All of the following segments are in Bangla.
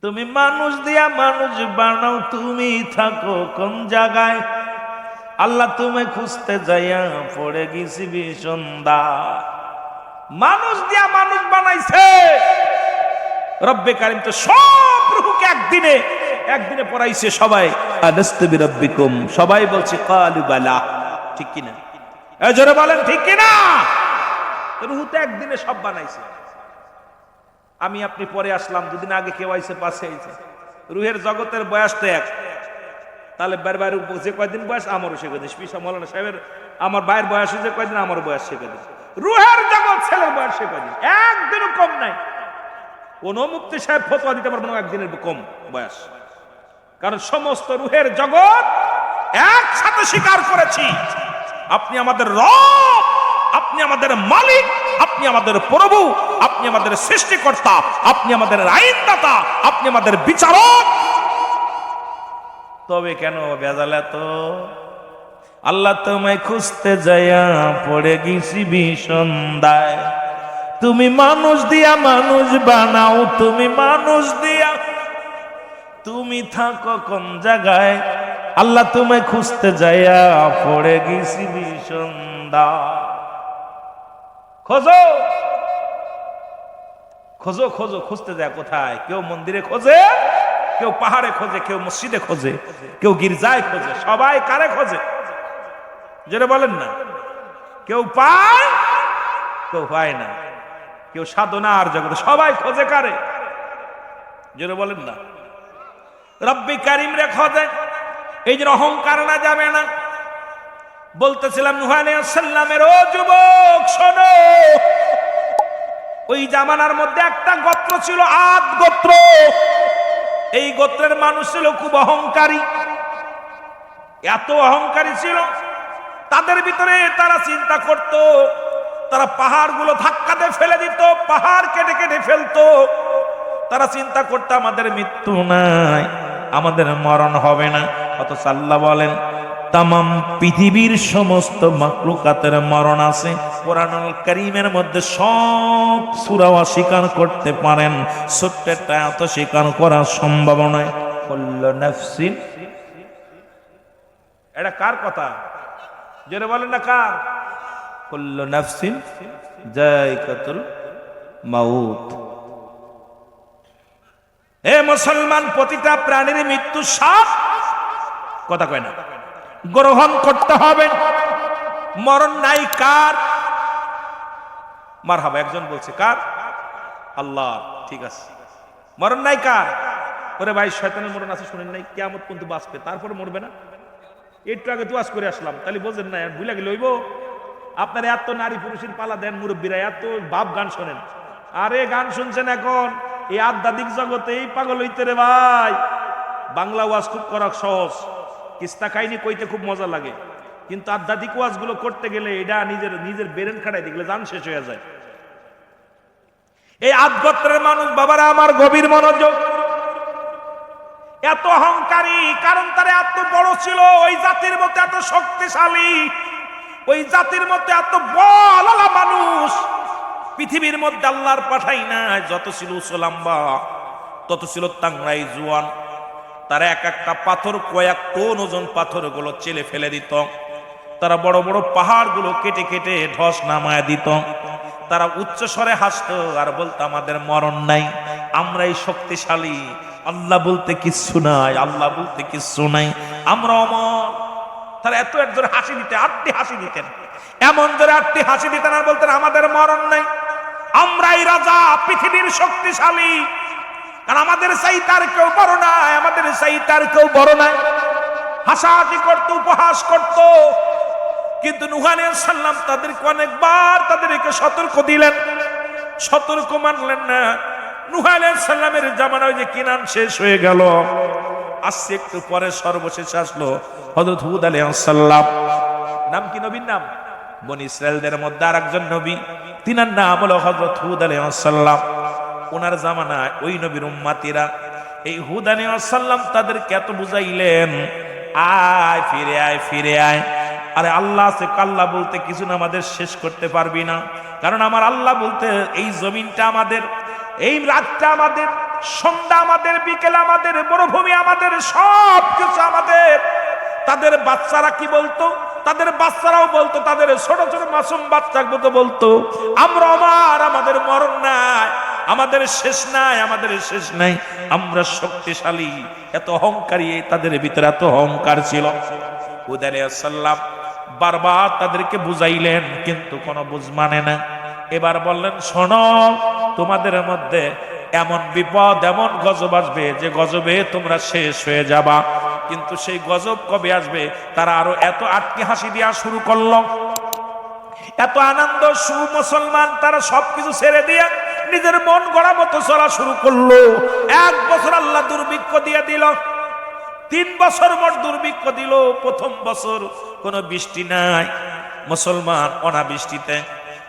তুমি মানুষ দিয়া মানুষ বানাও, তুমি থাকো কোন জায়গায়? আল্লাহ তুমি খুঁজতে যাইয়া পড়ে গেছি বিষন্দা। মানুষ দিয়া মানুষ বানাইছে রব্বে কারিম, তো সব রূহকে একদিনে পড়াইছে সবাই। আলাস্তু বিরাব্বিকুম, সবাই বলছে ক্বালু বালা। ঠিক কিনা? এই জোরে বলেন ঠিক কিনা? রূহ তো একদিনে সব বানাইছে। আমি আপনি পরে আসলাম, দুদিন আগে কেউ আইছে, পাশে আইছে। রুহের জগতের বয়স তো এক। তাহলে বারবার যে কয়দিন বয়স আমারও সে কয়দিন, পিসা মৌলানা সাহেবের আমার ভাইয়ের বয়স যে কয়দিন আমারও বয়স সে কয়দিন। রুহের জগৎ ছেলের বয়স সে কয়দিন, একদিনও কম নাই। কোন মুফতি সাহেব ফতোয়া দিতে পারবেন একদিনের কম বয়স, কারণ সমস্ত রুহের জগৎ একসাথে স্বীকার করেছি আপনি আমাদের রব, আপনি আমাদের মালিক, আপনি আমাদের প্রভু, আপনি আমাদের সৃষ্টিকর্তা, আপনি আমাদের আইনদাতা, আপনি আমাদের বিচারক। তবে কেন বেজাল এত? আল্লাহ তোমায় খুঁজতে যাইয়া পড়ে গেছি বিষন্দায়। তুমি মানুষ দিয়া মানুষ বানাও, তুমি মানুষ দিয়া তুমি থাকো কোন জায়গায়? আল্লাহ তোমায় খুঁজতে যাইয়া পড়ে গেছি বিষন্দায়। খোঁজো খোঁজো খোঁজো, খুঁজতে যায় কোথায়? কেউ মন্দিরে খোঁজে, কেউ পাহাড়ে খোঁজে, কেউ মসজিদে খোঁজে, কেউ গির্জায় খোঁজে। সবাই কারে খোঁজে? যেটা বলেন না। কেউ পায়, কেউ পায় না। কেউ সাধনা আর জগতে, সবাই খোঁজে কারে? যেটা বলেন না। রব্বি কারিম রে খোঁজে। এই যে অহংকার না যাবে না। বলতেছিলাম নূহ আলাইহিস সালামের, ও যুবক শোনো, ওই জামানার মধ্যে একটা গোত্র ছিল, আদ গোত্র। এই গোত্রের মানুষ ছিল খুব অহংকারী। এত অহংকারী ছিল, তাদের ভিতরে তারা চিন্তা করত, তারা পাহাড়গুলো ধাক্কা দিয়ে ফেলে দিত, পাহাড় কেটে কেটে ফেলতো। তারা চিন্তা করতো আমাদের মৃত্যু নাই, আমাদের মরণ হবে না। অথচ আল্লাহ বলেন তামাম পৃথিবীর সমস্ত মাখলুকাতের মরণ আছে। কোরআনুল কারীমের মধ্যে সব সূরা অস্বীকার করতে পারেন, ছোট্ট একটা এত স্বীকার করা সম্ভব নয়। কুল্লু নাফসিন, এটা কার কথা? জোরে বলেন না কার? কুল্লু নাফসিন যায়কাতুল মাউত। হে মুসলমান, প্রতিটা প্রাণীর মৃত্যু সাপ, কথা কয় না, গ্রহণ করতে হবে। মরণ নাই কার? মারহাবা, একজন বলছে কার? আল্লাহ। ঠিক আছে, মরণ নাই কার? ওরে ভাই, শয়তানের মরণ আছে শুনেন নাই? কিয়ামত পর্যন্ত বাঁচবে, তারপরে মরবে না। একটু আগে দুয়াজ করে আসলাম, তাহলে বোঝেন না? ভুলে গেলে হইব? আপনার এত নারী পুরুষের পালা দেন, মুরব্বীরা এত বাপ গান শোনেন। আরে গান শুনছেন এখন এই আধ্যাত্মিক জগতে, এই পাগল হইতে রে ভাই। বাংলা ওয়াজ খুব করা সহজ, কিস্তা কাহিনী কইতে খুব মজা লাগে, কিন্তু আধ্যাত্মিক ওয়াজ গুলো করতে গেলে এটা নিজের বেরেন খাটাই দেখলে জান শেষ হয়ে যায়। এই আদ গোত্রের মানুষ, বাবারা আমার, গভীর মনোযোগ। এত অহংকারী, কারণ তারা এত বড় ছিল, ওই জাতির মধ্যে এত শক্তিশালী, ওই জাতির মধ্যে এত বলালা মানুষ পৃথিবীর মধ্যে আল্লাহর পাঠাই না। যত ছিল উসলাম্বা, তত ছিল তাংরাই জুয়ান। তারা এক একটা পাথর, কয়েক টন ওজন পাথরগুলো চেলে ফেলে দিত। তারা বড় বড় পাহাড়গুলো কেটে কেটে ধস নামায় দিত। তারা উচ্চ স্বরে হাসতো আর বলতো আমাদের মরণ নাই, আমরাই শক্তিশালী, আল্লাহ বলতে কিচ্ছু নাই, আল্লাহ বলতে কিচ্ছু নাই, আমরা অমর। তারা এত একজোরে হাসি দিতে, আটটি হাসি দিতেন, এমন জোরে আটটি হাসি দিতেন আর বলতেন আমাদের মরণ নাই, আমরাই রাজা, পৃথিবীর শক্তিশালী, কারণ আমাদের চাইতে আর কেউ বড় নাই, আমাদের চাইতে আর কেউ বড় নাই। হাসাহাসি করতো, উপহাস করতো। কিন্তু নূহ আলাইহিস সালাম তাদেরকে অনেকবার তাদেরকে সতর্ক দিলেন, সতর্ক মানলেন না। নূহ আলাইহিস সালামের জামানায় যে কিনান শেষ হয়ে গেল, আসছে একটু পরে সর্বশেষ আসলো হযরত হুদ আলাইহিস সালাম। নাম কি নবীর নাম? বনি ইসরায়েলদের মধ্যে আরেকজন নবী, তিনার নাম হলো হযরত হুদ আলাইহিস সালাম। ওনার জামানায় ওই নবীর উম্মতিরা এই হুদ আলাইহিস সালাম তাদেরকে এত বুঝাইলেন, আয় ফিরে আয়, ফিরে আয়। আরে আল্লাহ আছে, আল্লাহ বলতে কিছু না, আমাদের শেষ করতে পারবি না, কারণ আমার আল্লাহ বলতে এই জমিনটা আমাদের, এই রাতটা আমাদের, সন্ধ্যা আমাদের, বিকেল আমাদের, মরুভূমি আমাদের, সব কিছু আমাদের। তাদের বাচ্চারা কি বলতো? তাদের বাচ্চারাও বলতো, তাদের ছোট ছোট মাসুম বাচ্চাগুলো বলতো, আমরা আমাদের মরণ নাই, আমাদের শেষ নাই, আমাদের শেষ নাই, আমরা শক্তিশালী। এত অহংকারী, তাদের ভিতরে এত অহংকার ছিল। হুদ আলাইহিস সালাম বারবার তাদেরকে বুঝাইলেন, কিন্তু কোনো বুঝ মানে না। এবার বললেন, শোনো, তোমাদের মধ্যে এমন বিপদ, এমন গজব আসবে যে গজবে তোমরা শেষ হয়ে যাবা। কিন্তু সেই গজব কবে আসবে? তারা আরো এত আটকে হাসি দেওয়া শুরু করলো, এত আনন্দ মুসলমান, তারা সবকিছু ছেড়ে দিয়ে নিজের মন গড়া মতো চলা শুরু করলো। 1 বছর আল্লাহ দুর্ভিক্ষ দিয়ে দিল, 3 বছর মোট দুর্ভিক্ষ দিল। প্রথম বছর কোনো বৃষ্টি নাই, মুসলমান অনাবৃষ্টিতে।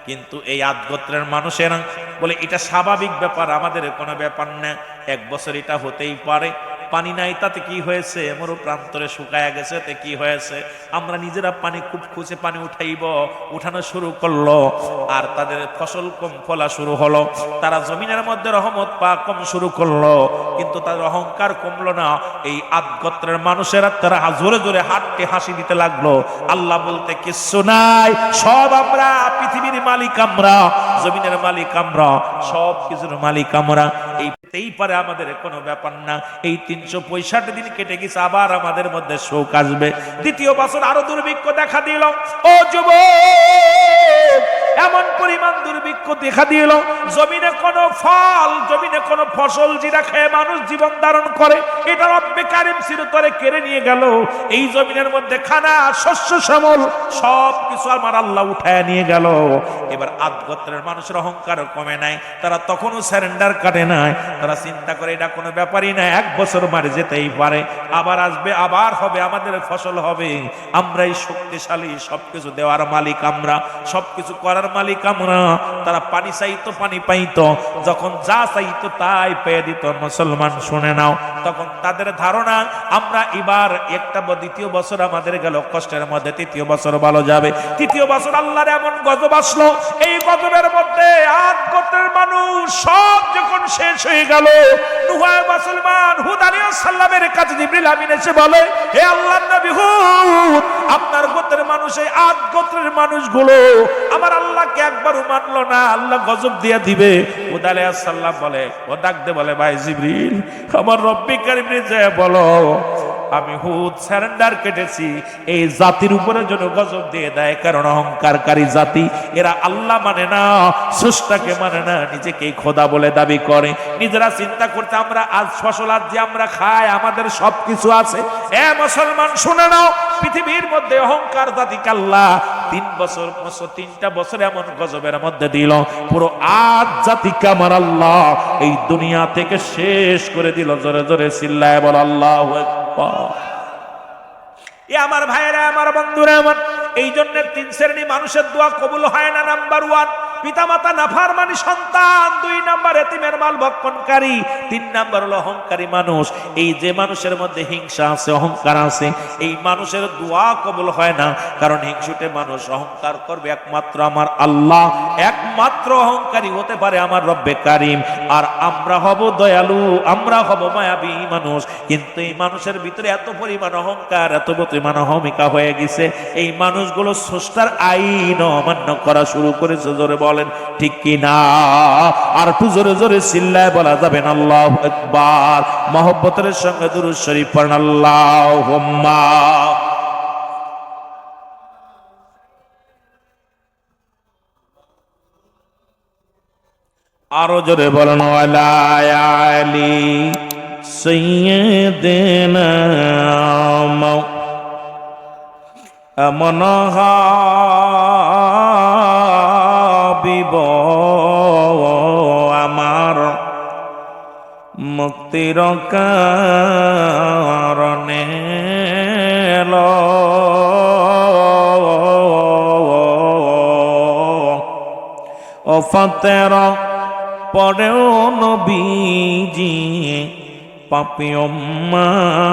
কিন্তু এই আদ গোত্রের মানুষেরা বলে এটা স্বাভাবিক ব্যাপার, আমাদের কোনো ব্যাপার না, 1 বছর এটা হতেই পারে। পানি নাই তাতে কি হয়েছে, মরু প্রান্তরে শুকায়া গেছে তে কি হয়েছে, আমরা নিজেরা পানি খুব খুঁজে পানি উঠাইব, উঠানো শুরু করলো। আর তাদের ফসল কম ফলা শুরু হলো, তারা জমিনের মধ্যে রহমত পা কম শুরু করলো। কিন্তু তাদের অহংকার কমলো না। এই আদ গোত্রের মানুষেরা তারা জোরে জোরে হাঁটতে হাসি দিতে লাগলো। আল্লাহ বলতে কিচ্ছু নাই, সব আমরা, পৃথিবীর মালিক আমরা, জমিনের মালিক আমরা, সব কিছুর মালিক আমরা। এই পারে আমাদের কোনো ব্যাপার না। এই 365 দিন কেটে গেছে, আবার আমাদের মধ্যে শোক আসবে। দ্বিতীয় বছর আরো দুর্ভিক্ষ দেখা দিল। ও যুবক, এমন পরিমাণ দুর্ভিক্ষ দেখা দিল, জমিনে কোনো ফল, জমিনে কোনো ফসল যেটা খেয়ে মানুষ জীবন ধারণ করে, এটা রব্বে কারিম চিরতরে কেড়ে নিয়ে গেল। এই জমিনের মধ্যে খানা, শস্য শ্যামল সব কিছু আমার আল্লাহ উঠায় নিয়ে গেল। এবার আদ গোত্রের মানুষের অহংকার কমে নাই, তারা তখনও স্যারেন্ডার কাটে নাই। তারা চিন্তা করে এটা কোনো ব্যাপারই না, 1 বছর মারে যেতেই পারে, আবার আসবে, আবার হবে, আমাদের ফসল হবে, আমরাই শক্তিশালী, সবকিছু দেওয়ার মালিক আমরা, সবকিছু করার মালিক আমরা। তারা পানি চাইতো, পানি পাইতো, যখন যা চাইতো তাই পেয়ে দিত। মুসলমান শুনে নাও, তখন তাদের ধারণা আমরা এবার দ্বিতীয় বছর আমাদের গেল কষ্টের মধ্যে, 3য় বছর ভালো যাবে। 3য় বছর আল্লাহর এমন গজব আসলো, এই গজবের মধ্যে আদ গোত্রের মানুষ সব যখন শেষ হয়ে গেল, মুসলমান হুদ আলাইহিস সালামের কাছে জিবরিল আমিন এসে বলে, হে আল্লাহর নবী হুদ, আপনার গোত্রের মানুষ, এই আদ গোত্রের মানুষগুলো আমার আল্লাহকে একবারও মানলো না, আল্লাহ গজব দিয়ে দিবে। হুদ আলাইহিস সালাম বলে, ও ডাক দে বলে, ভাই জিবরিল, আমার রব্বে কারিমে যায় বলো, আমি হুদ স্যারেন্ডার কেটেছি, এই জাতির উপরে যেন গজব দিয়ে দেয়, কারণ অহংকারকারী জাতি, এরা আল্লাহ মানে না, স্রষ্টাকে মানে না, নিজেকেই খোদা বলে দাবি করে। নিজেরা চিন্তা করতে আমরা আজ ফসল, আজ যে আমরা খাই, আমাদের সবকিছু আছে। এ মুসলমান শুনে নাও, পৃথিবীর মধ্যে অহংকার জাতিকে আল্লাহ 3টা বছর এমন গজবের মধ্যে দিল, পুরো আদ জাতিকে আমার আল্লাহ এই দুনিয়া থেকে শেষ করে দিল। জোরে জোরে চিল্লায় বল আল্লাহু আকবার। এ আমার ভাইরা, আমার বন্ধুরা, আমার এই জন্য 3 শ্রেণী মানুষের দোয়া কবুল হয় না। নাম্বার 1, পিতামাতা নাফরমানি সন্তান, 2 নাম্বার এতিমের মাল ভক্ষণকারী, 3 নাম্বার হলো অহংকারী মানুষ। এই যে মানুষের মধ্যে হিংসা আছে, অহংকার আছে, এই মানুষের দোয়া কবুল হয় না। কারণ হিংসুটে মানুষ অহংকার করবে একমাত্র আমার আল্লাহ, একমাত্র অহংকারী হতে পারে আমার রব্বে কারিম। আর আমরা হব দয়ালু, আমরা হব মায়াবী মানুষ। কিন্তু এই মানুষের ভিতরে এত পরিমাণ অহংকার, এত পরিমাণ অহমিকা হয়ে গেছে, এই মানুষগুলো স্রষ্টার আইন অমান্য করা শুরু করেছে। জোরে বলেন ঠিক কি না? আর একটু জোরে জোরে চিল্লায় বলা যাবেন আল্লাহু আকবার। মহব্বতের সঙ্গে দুরূদ শরীফ পড়েন, আল্লাহুম্মা। আরো জোরে বলেন, ওয়ালা আলি সাইয়্যিদিনা মন হাবিব আমার মুক্তির কারণে ও ফাতের পরেও নবীজি পাপী উম্মতিরে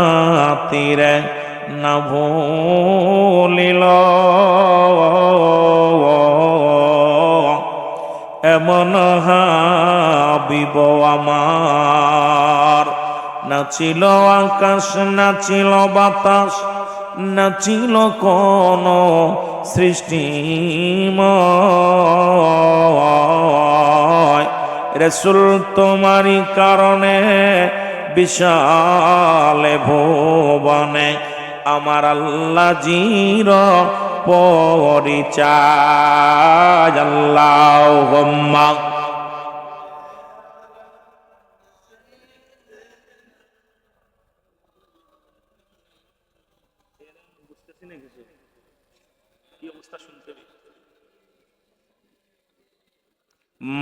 না ভুলিল। এমন হাবিব আমার। নাচিল আকাশ, নাচিল বাতাস, নাচিল কোন সৃষ্টিময়। রাসূল তোমারই কারণে বিশাল ভুবনে আমার আল্লাহ জির পরিচয়। আল্লাহুম্মা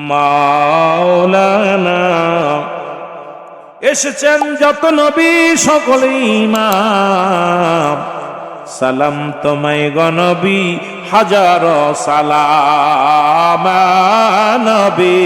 মাওলানা। এসেছেন যত নবী সকলে ইমাম, সালাম তোমায় গনবী হাজার সালাম নবী।